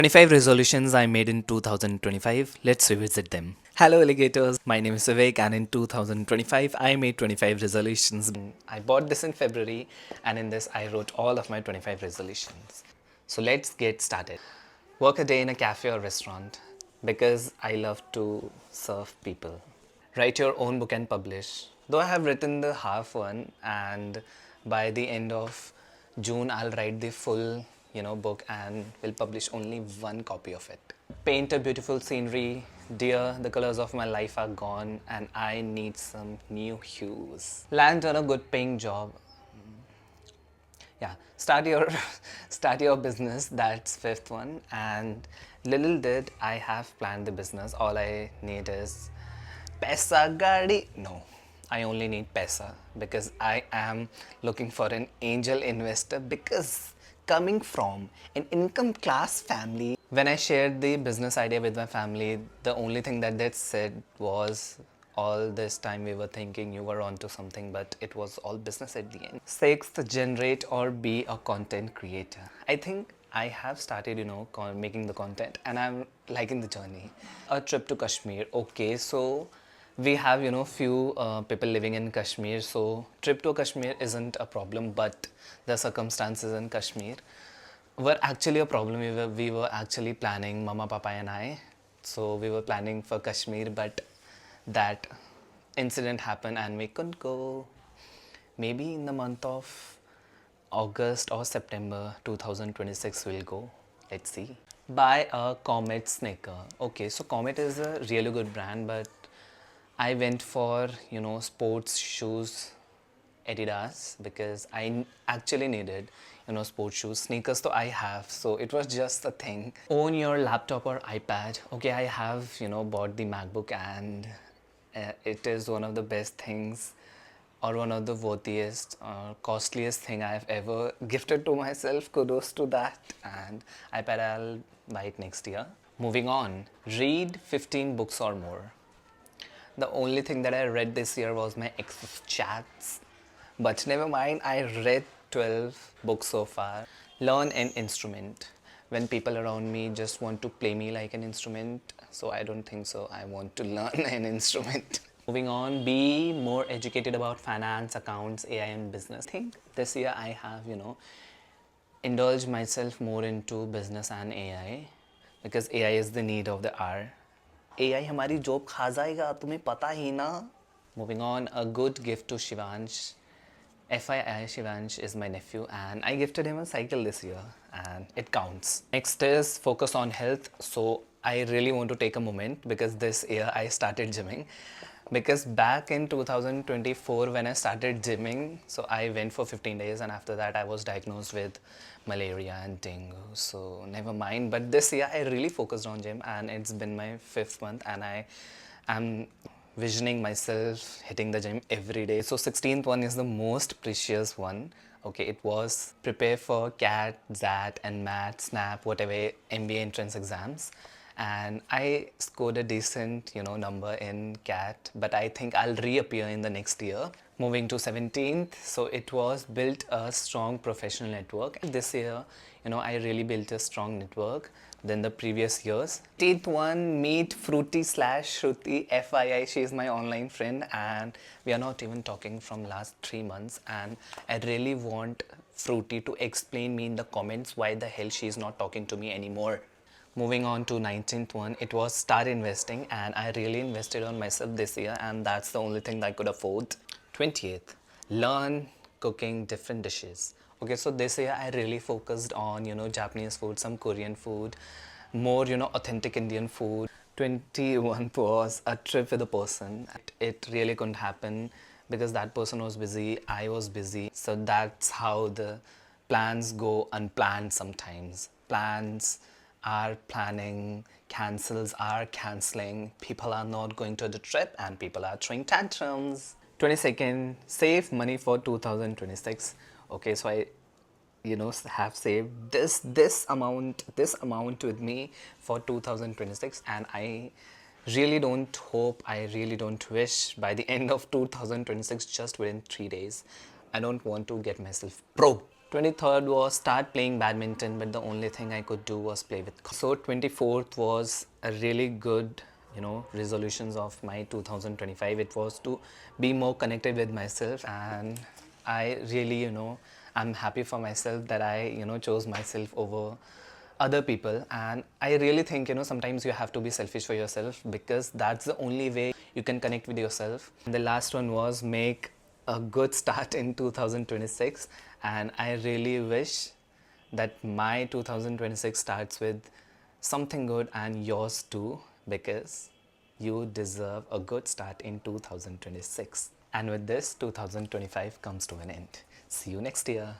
25 resolutions I made in 2025. Let's revisit them. Hello, alligators. My name is Vivek, and in 2025, I made 25 resolutions. I bought this in February, and in this, I wrote all of my 25 resolutions. So let's get started. Work a day in a cafe or restaurant because I love to serve people. Write your own book and publish. Though I have written the half one, and by the end of June, I'll write the full, book and will publish only one copy of it. Paint a beautiful scenery. Dear, the colors of my life are gone, and I need some new hues. Land on a good paying job. Yeah, start your business. That's fifth one. And little did I have planned the business. All I need is Pesa Gadi. No, I only need Pesa because I am looking for an angel investor because coming from an income class family, when I shared the business idea with my family, the only thing that they said was, all this time we were thinking you were onto something, but it was all business at the end. Sixth, generate or be a content creator. I think I have started, making the content and I'm liking the journey. A trip to Kashmir. Okay, so we have, few people living in Kashmir, so trip to Kashmir isn't a problem, but the circumstances in Kashmir were actually a problem. We were actually planning, Mama, Papa, and I. So we were planning for Kashmir, but that incident happened and we couldn't go. Maybe in the month of August or September 2026 we'll go. Let's see. Buy a Comet sneaker. Okay, so Comet is a really good brand, but I went for, sports shoes, Adidas, because I actually needed, sports shoes. Sneakers, so I have, so it was just a thing. Own your laptop or iPad. Okay, I have, bought the MacBook, and it is one of the best things or one of the worthiest or costliest thing I've ever gifted to myself. Kudos to that. And iPad, I'll buy it next year. Moving on, read 15 books or more. The only thing that I read this year was my ex's chats. But never mind, I read 12 books so far. Learn an instrument. When people around me just want to play me like an instrument, so I don't think so. I want to learn an instrument. Moving on, be more educated about finance, accounts, AI, and business. I think this year I have, indulged myself more into business and AI because AI is the need of the hour. AI हमारी job खा जाएगा, तुम्हें पता ही ना. Moving on, a good gift to Shivansh. FYI, Shivansh is my nephew and I gifted him a cycle this year and it counts. Next is focus on health. So I really want to take a moment because this year I started gymming. Because back in 2024 when I started gymming, so I went for 15 days and after that I was diagnosed with malaria and dengue. So never mind. But this year I really focused on gym and it's been my 5th month and I am visioning myself hitting the gym every day. So 16th one is the most precious one. Okay, it was prepare for CAT, XAT and MAT, SNAP, whatever MBA entrance exams. And I scored a decent, number in CAT, but I think I'll reappear in the next year. Moving to 17th, so it was built a strong professional network. This year, I really built a strong network than the previous years. 18th one, meet Fruity slash Shruti, FYI, she is my online friend and we are not even talking from last 3 months and I really want Fruity to explain me in the comments why the hell she is not talking to me anymore. Moving on to 19th one, it was start investing and I really invested on myself this year and that's the only thing that I could afford. 20th, learn cooking different dishes. Okay, so this year I really focused on, Japanese food, some Korean food, more, authentic Indian food. 21 was a trip with a person. It really couldn't happen because that person was busy, I was busy. So that's how the plans go unplanned sometimes. Plans are planning, cancels are cancelling, people are not going to the trip and people are throwing tantrums. 22nd, save money for 2026. Okay, so I have saved this amount with me for 2026 and I really don't hope, I really don't wish by the end of 2026, just within 3 days, I don't want to get myself broke. 23rd was start playing badminton, but the only thing I could do was play with. So 24th was a really good, resolutions of my 2025. It was to be more connected with myself, and I really, I'm happy for myself that I, chose myself over other people. And I really think, sometimes you have to be selfish for yourself, because that's the only way you can connect with yourself. And the last one was make a good start in 2026, and I really wish that my 2026 starts with something good, and yours too, because you deserve a good start in 2026. And with this, 2025 comes to an end. See you next year.